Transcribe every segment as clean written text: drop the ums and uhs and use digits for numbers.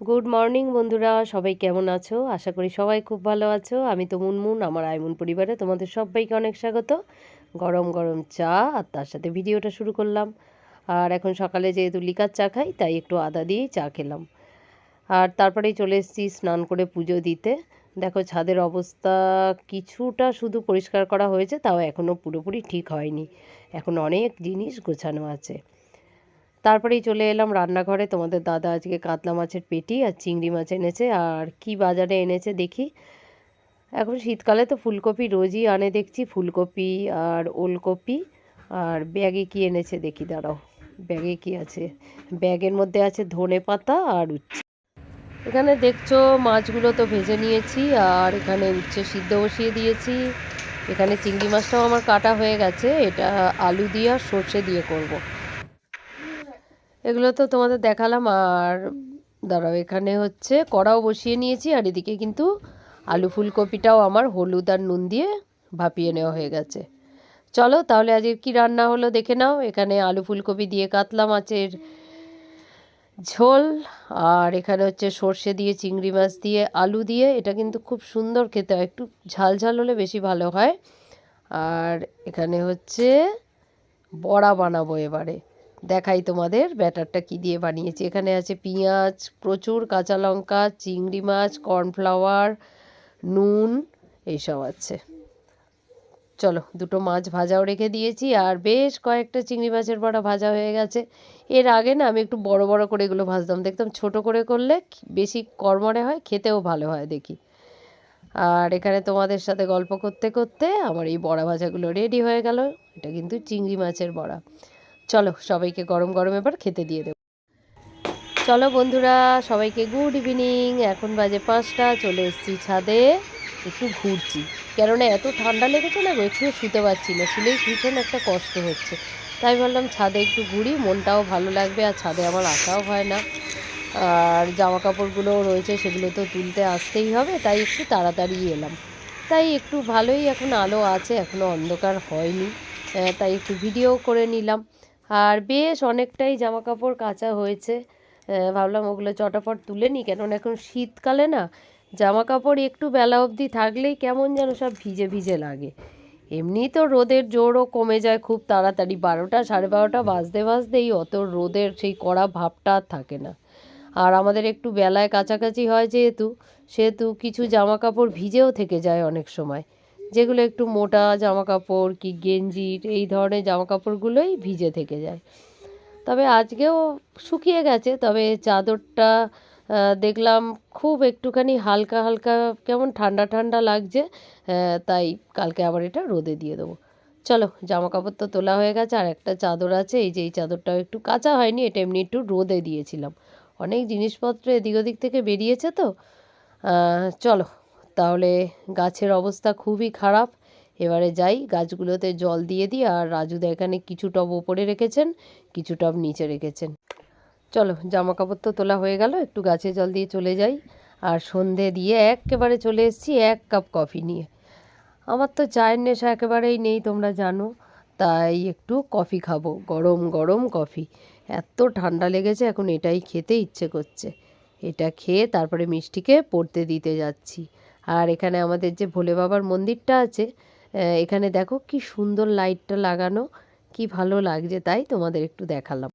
Good morning বন্ধুরা, সবাই কেমন আছো? আশা করি সবাই খুব ভালো আছো। আমি তো মুনমুন, আমার আইমুন পরিবারে তোমাদের সবাইকে অনেক স্বাগত। গরম গরম চা আর তার সাথে ভিডিওটা শুরু করলাম। আর এখন সকালে যেহেতু লিকার চা খাই, তাই একটু আদা দিয়েই চা খেলাম। আর তারপরেই চলে এসেছি স্নান করে পুজো দিতে। দেখো ছাদের অবস্থা কিছুটা শুধু পরিষ্কার করা হয়েছে, তাও এখনও পুরোপুরি ঠিক হয়নি। এখন অনেক জিনিস গোছানো আছে। তারপরেই চলে এলাম রান্নাঘরে। তোমাদের দাদা আজকে কাতলা মাছের পেটি আর চিংড়ি মাছ এনেছে। আর কি বাজারে এনেছে দেখি। এখন শীতকালে তো ফুলকপি রোজই আনে দেখছি, ফুলকপি আর ওলকপি। আর ব্যাগে কি এনেছে দেখি, দাঁড়াও, ব্যাগে কি আছে। ব্যাগের মধ্যে আছে ধনে পাতা আর উচ্ছে। এখানে দেখছো মাছগুলো তো ভেজে নিয়েছি, আর এখানে উচ্ছে সিদ্ধ বসিয়ে দিয়েছি। এখানে চিংড়ি মাছটাও আমার কাটা হয়ে গেছে, এটা আলু দিয়ে আর সর্ষে দিয়ে করব। এগুলো তো তোমাদের দেখালাম। আর দাঁড়াও, এখানে হচ্ছে কড়াও বসিয়ে নিয়েছি, আর এদিকে কিন্তু আলু ফুলকপিটাও আমার হলুদ আর নুন দিয়ে ভাপিয়ে নেওয়া হয়ে গেছে। চলো তাহলে আজকে কি রান্না হলো দেখে নাও। এখানে আলু ফুলকপি দিয়ে কাতলা মাছের ঝোল, আর এখানে হচ্ছে সর্ষে দিয়ে চিংড়ি মাছ দিয়ে আলু দিয়ে। এটা কিন্তু খুব সুন্দর খেতে হয়, একটু ঝাল ঝাল হলে বেশি ভালো হয়। আর এখানে হচ্ছে বড়া বানাবো এবারে। দেখাই তোমাদের ব্যাটারটা কি দিয়ে বানিয়েছি। এখানে আছে পেঁয়াজ, প্রচুর কাঁচা লঙ্কা, চিংড়ি মাছ, কর্নফ্লাওয়ার, নুন, এইসব আছে। চলো, দুটো মাছ ভাজাও রেখে দিয়েছি, আর বেশ কয়েকটা চিংড়ি মাছের বড়া ভাজা হয়ে গেছে। এর আগে না আমি একটু বড় বড় করে এগুলো ভাজতাম, দেখতাম ছোট করে করলে বেশি কড়মড়ে হয়, খেতেও ভালো হয় দেখি। আর এখানে তোমাদের সাথে গল্প করতে করতে আমার এই বড়া ভাজাগুলো রেডি হয়ে গেল। এটা কিন্তু চিংড়ি মাছের বড়া। চলো সবাইকে গরম গরম এবার খেতে দিয়ে দেবো। চলো বন্ধুরা, সবাইকে গুড ইভিনিং। এখন বাজে 5টা, চলে এসেছি ছাদে, একটু ঘুরছি। কেননা এত ঠান্ডা লেগেছে না গো, একটু শুতে পারছি না, শুলেই ভীষণ একটা কষ্ট হচ্ছে। তাই ভাবলাম ছাদে একটু ঘুরি, মনটাও ভালো লাগবে। আর ছাদে আমার আসাও হয় না, আর জামা কাপড়গুলোও রয়েছে, সেগুলো তো তুলতে আসতেই হবে, তাই একটু তাড়াতাড়ি এলাম। তাই একটু ভালোই এখন আলো আছে, এখনও অন্ধকার হয়নি, তাই একটু ভিডিও করে নিলাম। আর বেশ অনেকটাই জামা কাপড় কাচা হয়েছে। ভাবলাম ওগুলো চটাপট তুলে নিই, কেননা এখন শীতকালে না জামা কাপড় একটু বেলা অবধি থাকলেই কেমন যেন সব ভিজে ভিজে লাগে। এমনি তো রোদের জোরও কমে যায় খুব তাড়াতাড়ি, 12টা 12:30 বাজতে বাজতেই অত রোদের সেই কড়া ভাবটা আর থাকে না। আর আমাদের একটু বেলায় কাছাকাছি হয় যেহেতু, সেহেতু কিছু জামা কাপড় ভিজেও থেকে যায় অনেক সময়, যেগুলো একটু মোটা জামা কাপড় কি গেঞ্জি এই ধরনের জামা কাপড়গুলোই ভিজে থেকে যায়। তবে আজকেও শুকিয়ে গেছে, তবে চাদরটা দেখলাম খুব একটুখানি হালকা হালকা কেমন ঠান্ডা ঠান্ডা লাগছে। তাই কালকে আবার এটা রোদে দিয়ে দেবো। চলো, জামা কাপড় তো তোলা হয়ে গেছে, আর একটা চাদর আছে, এই যে এই চাদরটাও একটু কাচা হয়নি, এটা এমনি একটু রোদে দিয়েছিলাম। অনেক জিনিসপত্র এদিক ওদিক থেকে বেরিয়েছে তো। চলো তাহলে, গাছের অবস্থা খুবই খারাপ। এবারে যাই গাছগুলোতে জল দিয়ে দিই। আর রাজুদা এখানে কিছু টব ওপরে রেখেছেন, কিছু টব নিচে রেখেছেন। চলো, জামা কাপড় তো তোলা হয়ে গেল, একটু গাছে জল দিয়ে চলে যাই। আর সন্ধে দিয়ে একেবারে চলে এসেছি 1 কাপ কফি নিয়ে। আমার তো চায়ের নেশা একেবারেই নেই, তোমরা জানো। তাই একটু কফি খাবো, গরম গরম কফি। এত ঠান্ডা লেগেছে, এখন এটাই খেতে ইচ্ছে করছে। এটা খেয়ে তারপরে মিষ্টিকে পড়তে দিতে যাচ্ছি। আর এখানে আমাদের যে ভোলে বাবার মন্দিরটা আছে, এখানে দেখো কি সুন্দর লাইটটা লাগানো, কি ভালো লাগছে, তাই তোমাদের একটু দেখালাম।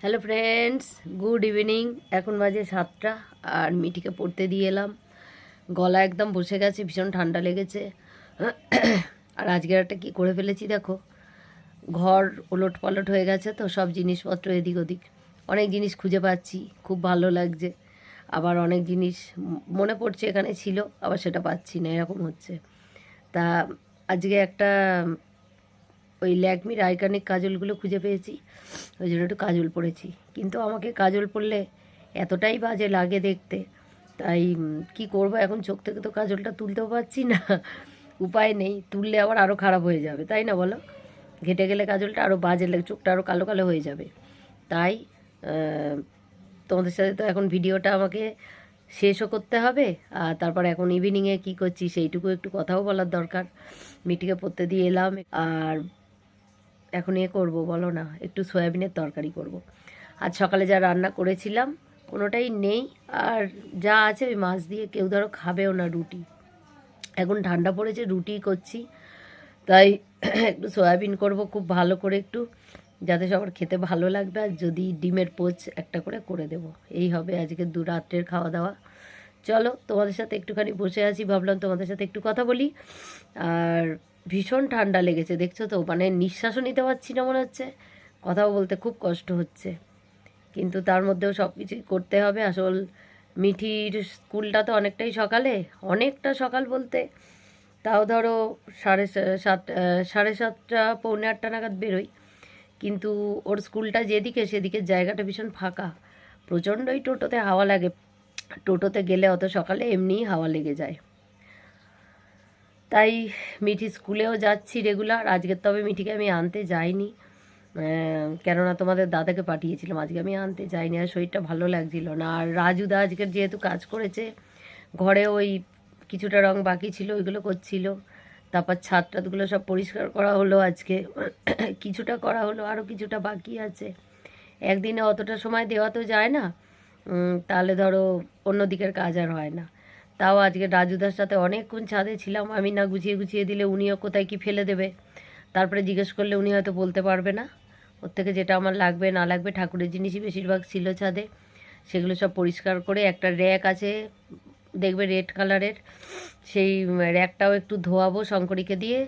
Hello friends, good evening. এখন বাজে 7টা, আর মিটিকে পড়তে দিয়ে এলাম। গলা একদম বসে গেছে, ভীষণ ঠান্ডা লেগেছে। আর আজকের একটা কী করে ফেলেছি দেখো, ঘর ওলট পালট হয়ে গেছে তো, সব জিনিসপত্র এদিক ওদিক, অনেক জিনিস খুঁজে পাচ্ছি, খুব ভালো লাগছে। আবার অনেক জিনিস মনে পড়ছে এখানে ছিল, আবার সেটা পাচ্ছি না, এরকম হচ্ছে। তা আজকে একটা ওই ল্যাকমির আইকনিক কাজলগুলো খুঁজে পেয়েছি, ওই জন্য একটু কাজল পরেছি। কিন্তু আমাকে কাজল পরলে এতটাই বাজে লাগে দেখতে, তাই কি করব এখন, চোখ থেকে তো কাজলটা তুলতেও পারছি না। উপায় নেই, তুললে আবার আরও খারাপ হয়ে যাবে, তাই না বলো? ঘেটে গেলে কাজলটা আরও বাজে লাগে, চোখটা আরও কালো কালো হয়ে যাবে। তাই তোমাদের সাথে তো এখন ভিডিওটা আমাকে শেষও করতে হবে। আর তারপর এখন ইভিনিংয়ে কী করছি সেইটুকু একটু কথাও বলার দরকার। মিটিকে পড়তে দিয়ে এলাম, আর এখন করব বলো না, একটু সয়াবিনের তরকারি করব। আজ সকালে যা রান্না করেছিলাম কোনোটাই নেই, আর যা আছে ওই মাছ দিয়ে কেউ ধরো খাবেও না রুটি। এখন ঠান্ডা পড়েছে, রুটি করছি, তাই একটু সয়াবিন করব খুব ভালো করে একটু, যাতে সবার খেতে ভালো লাগবে, আর যদি ডিমের পোচ একটা করে করে দেব। এই হবে আজকে রাত্রের খাওয়া দাওয়া। চলো তোমাদের সাথে একটুখানি বসে আছি, ভাবলাম তোমাদের সাথে একটু কথা বলি। আর ভীষণ ঠান্ডা লেগেছে, দেখছো তো, মানে নিঃশ্বাসও নিতে পারছি না মনে হচ্ছে, কথাও বলতে খুব কষ্ট হচ্ছে, কিন্তু তার মধ্যেও সব কিছুই করতে হবে। আসল মিঠির স্কুলটা তো অনেকটাই সকালে, অনেকটা সকাল বলতে তাও ধরো সাড়ে সাতটা পৌনে আটটা নাগাদ বেরোই, কিন্তু ওর স্কুলটা যেদিকে সেদিকে জায়গাটা ভীষণ ফাঁকা, প্রচণ্ডই টোটোতে হাওয়া লাগে, টোটোতে গেলে অত সকালে এমনিই হাওয়া লেগে যায়। তাই মিঠি স্কুলেও যাচ্ছি রেগুলার। আজকে তবে মিঠিকে আমি আনতে যাইনি, কেননা তোমাদের দাদাকে পাঠিয়েছিলাম, আজকে আমি আনতে যাইনি, আর শরীরটা ভালো লাগছিল না। আর রাজুদা আজকে যেহেতু কাজ করেছে ঘরে, ওই কিছুটা রং বাকি ছিল ওইগুলো করছিল, তারপর ছাদ টাদগুলো সব পরিষ্কার করা হলো আজকে, কিছুটা করা হলো, আরও কিছুটা বাকি আছে। একদিনে অতটা সময় দেওয়া তো যায় না, তাহলে ধরো অন্য দিকের কাজ আর হয় না। তাও আজকে রাজুদার সাথে অনেকক্ষণ ছাদে ছিলাম, আমি না গুছিয়ে গুছিয়ে দিলে উনিও কোথায় কি ফেলে দেবে, তারপরে জিজ্ঞেস করলে উনি হয়তো বলতে পারবে না। ওর থেকে যেটা আমার লাগবে না লাগবে, ঠাকুরের জিনিসই বেশিরভাগ ছিল ছাদে, সেগুলো সব পরিষ্কার করে, একটা র্যাক আছে দেখবে রেড কালারের, সেই র্যাকটাও একটু ধোয়াবো শঙ্করীকে দিয়ে,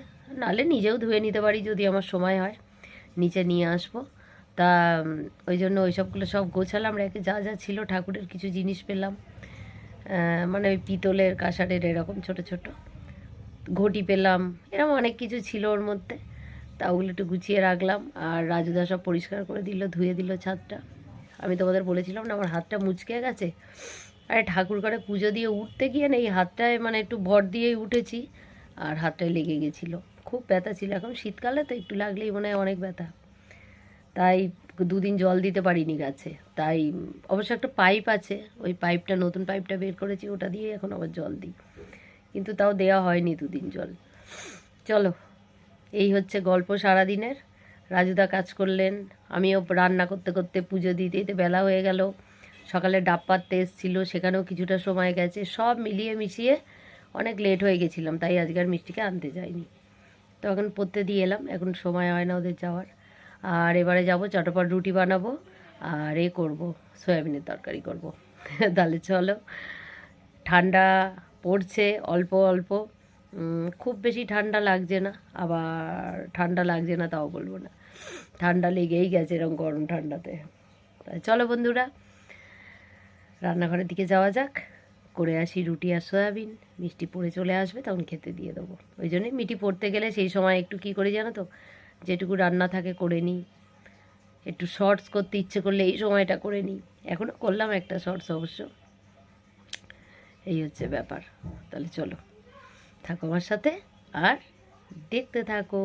নাহলে নিজেও ধুয়ে নিতে পারি যদি আমার সময় হয়, নিচে নিয়ে আসবো। তা ওই জন্য ওই সবগুলো সব গোছালাম, র্যাকে যা যা ছিল, ঠাকুরের কিছু জিনিস পেলাম, মানে ওই পিতলের কাঁসারের এরকম ছোট ছোট ঘটি পেলাম, এরকম অনেক কিছু ছিল ওর মধ্যে, তা ওগুলো একটু গুছিয়ে রাখলাম। আর রাজুদা সব পরিষ্কার করে দিল, ধুয়ে দিল ছাদটা। আমি তোমাদের বলেছিলাম না আমার হাতটা মুচকে গেছে, আরে ঠাকুর ঘরে পুজো দিয়ে উঠতে গিয়ে না এই হাতটায় মানে একটু ভর দিয়েই উঠেছি, আর হাতটায় লেগে গেছিলো, খুব ব্যথা ছিল। এখন শীতকালে তো একটু লাগলেই মনে হয় অনেক ব্যথা, তাই দুদিন জল দিতে পারিনি গাছে। তাই অবশ্য একটা পাইপ আছে, ওই পাইপটা, নতুন পাইপটা বের করেছি, ওটা দিয়ে এখন আবার জল দিই, কিন্তু তাও দেওয়া হয়নি দুদিন জল। চলো, এই হচ্ছে গল্প সারাদিনের। রাজুদা কাজ করলেন, আমিও রান্না করতে করতে পুজো দিতে দিতে বেলা হয়ে গেল, সকালে ডাব পাড়তে এসেছিলো, সেখানেও কিছুটা সময় গেছে, সব মিলিয়ে মিশিয়ে অনেক লেট হয়ে গেছিলাম, তাই আজকে আর মিষ্টিকে আনতে যাইনি। তো এখন পড়তে দিয়ে এলাম, এখন সময় হয় না ওদের যাওয়ার। আর এবারে যাব চটপট রুটি বানাবো, আর করব সয়াবিনের তরকারি করব। তাহলে চলো, ঠান্ডা পড়ছে অল্প অল্প, খুব বেশি ঠান্ডা লাগছে না, আবার ঠান্ডা লাগছে না তাও বলবো না, ঠান্ডা লেগেই গেছে এরকম গরম ঠান্ডাতে। তাই চলো বন্ধুরা, রান্নাঘরের দিকে যাওয়া যাক, করে আসি রুটি আর সয়াবিন, মিষ্টি পড়ে চলে আসবে তখন খেতে দিয়ে দেবো। ওই জন্যই মিষ্টি পড়তে গেলে সেই সময় একটু কী করি জানো তো, যেটুকু রান্না থাকে করে নিই, একটু শর্টস করতে ইচ্ছে করলে এই সময়টা করে নিই, এখনও করলাম একটা শর্টস অবশ্য। এই হচ্ছে ব্যাপার। তাহলে চলো, থাকো আমার সাথে আর দেখতে থাকো,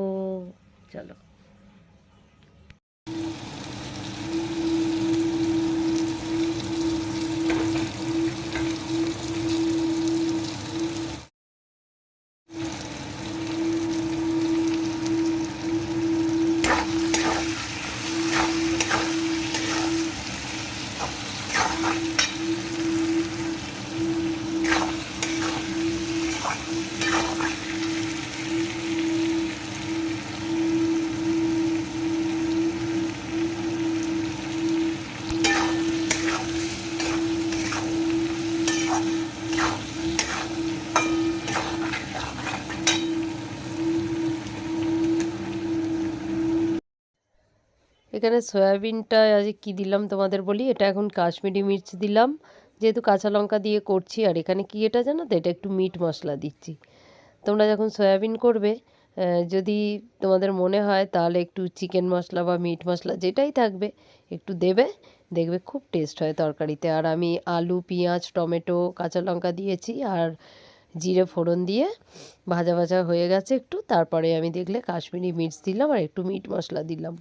চলো। এখানে সয়াবিনটা আজ কী দিলাম তোমাদের বলি, এটা এখন কাশ্মীরি মির্চ দিলাম, যেহেতু কাঁচা লঙ্কা দিয়ে করছি। আর এখানে কি এটা জানো তো, এটা একটু মিট মশলা দিচ্ছি। তোমরা যখন সয়াবিন করবে, যদি তোমাদের মনে হয় তাহলে একটু চিকেন মশলা বা মিট মশলা যেটাই থাকবে একটু দেবে, দেখবে খুব টেস্ট হয় তরকারিতে। আর আমি আলু, পেঁয়াজ, টমেটো, কাঁচা লঙ্কা দিয়েছি, আর জিরে ফোড়ন দিয়ে ভাজা ভাজা হয়ে গেছে একটু, তারপরে আমি দেখলে কাশ্মীরি মির্চ দিলাম আর একটু মিট মশলা দিলাম।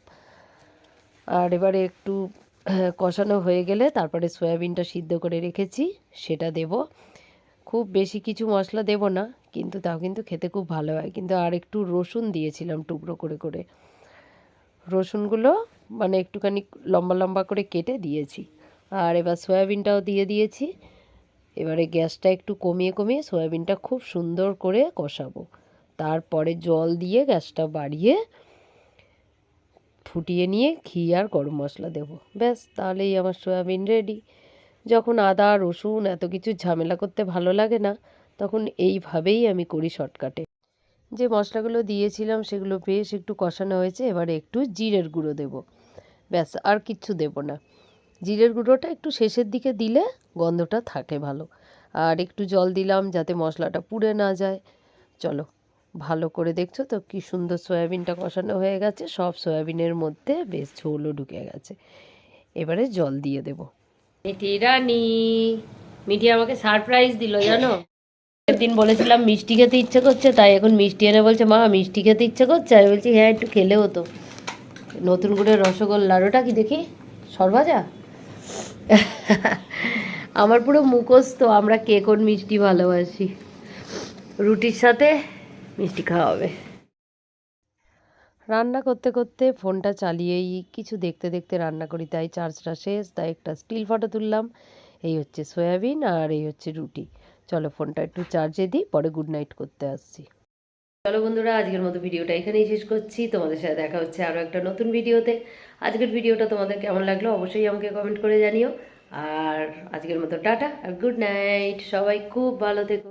আর এবারে একটু কষানো হয়ে গেলে তারপরে সয়াবিনটা সিদ্ধ করে রেখেছি সেটা দেব। খুব বেশি কিছু মশলা দেব না, কিন্তু তাও কিন্তু খেতে খুব ভালো হয়। কিন্তু আর একটু রসুন দিয়েছিলাম টুকরো করে করে, রসুনগুলো মানে একটুখানি লম্বা লম্বা করে কেটে দিয়েছি। আর এবার সয়াবিনটাও দিয়ে দিয়েছি। এবারে গ্যাসটা একটু কমিয়ে কমিয়ে সয়াবিনটা খুব সুন্দর করে কষাবো। তারপরে জল দিয়ে গ্যাসটা বাড়িয়ে ফুটিয়ে নিয়ে ঘি আর গরম মশলা দেবো। ব্যাস, তাহলেই আমার সয়াবিন রেডি। যখন আদা রসুন এত কিছু ঝামেলা করতে ভালো লাগে না, তখন এইভাবেই আমি করি শর্টকাটে। যে মশলাগুলো দিয়েছিলাম সেগুলো বেশ একটু কষানো হয়েছে। এবারে একটু জিরের গুঁড়ো দেব। ব্যাস, আর কিচ্ছু দেব না। জিরের গুঁড়োটা একটু শেষের দিকে দিলে গন্ধটা থাকে ভালো। আর একটু জল দিলাম যাতে মশলাটা পুড়ে না যায়। চলো, ভালো করে দেখছো তো কি সুন্দর সয়াবিনটা কষানো হয়ে গেছে, সব সয়াবিনের মধ্যে বেশ ঝোলও ঢুকে গেছে। এবারে জল দিয়ে দেব। মিঠি রানী, মিঠি আমাকে সারপ্রাইজ দিল জানো। একদিন বলেছিলাম মিষ্টি খেতে ইচ্ছে করছে, তাই এখন মিষ্টি এনে বলছে মা মিষ্টি খেতে ইচ্ছে করছে। আমি বলছি হ্যাঁ একটু খেলে হতো। নতুন করে রসগোল্লার ওটা কি দেখি, সরভাজা। আমার পুরো মুখস্থ, আমরা কে কোন মিষ্টি ভালোবাসি। রুটির সাথে মিষ্টি খাওয়া হবে। রান্না করতে করতে ফোনটা চালিয়েই কিছু দেখতে দেখতে রান্না করি, তাই চার্জটা শেষ, তাই একটা স্টিল ফটো তুললাম। এই হচ্ছে সয়াবিন আর এই হচ্ছে রুটি। চলো ফোনটা একটু চার্জে দিই, পরে গুড নাইট করতে আসছি। চলো বন্ধুরা, আজকের মতো ভিডিওটা এখানেই শেষ করছি। তোমাদের সাথে দেখা হচ্ছে আরও একটা নতুন ভিডিওতে। আজকের ভিডিওটা তোমাদের কেমন লাগলো অবশ্যই আমাকে কমেন্ট করে জানিও। আর আজকের মতো টাটা আর গুড নাইট, সবাই খুব ভালো থেকো।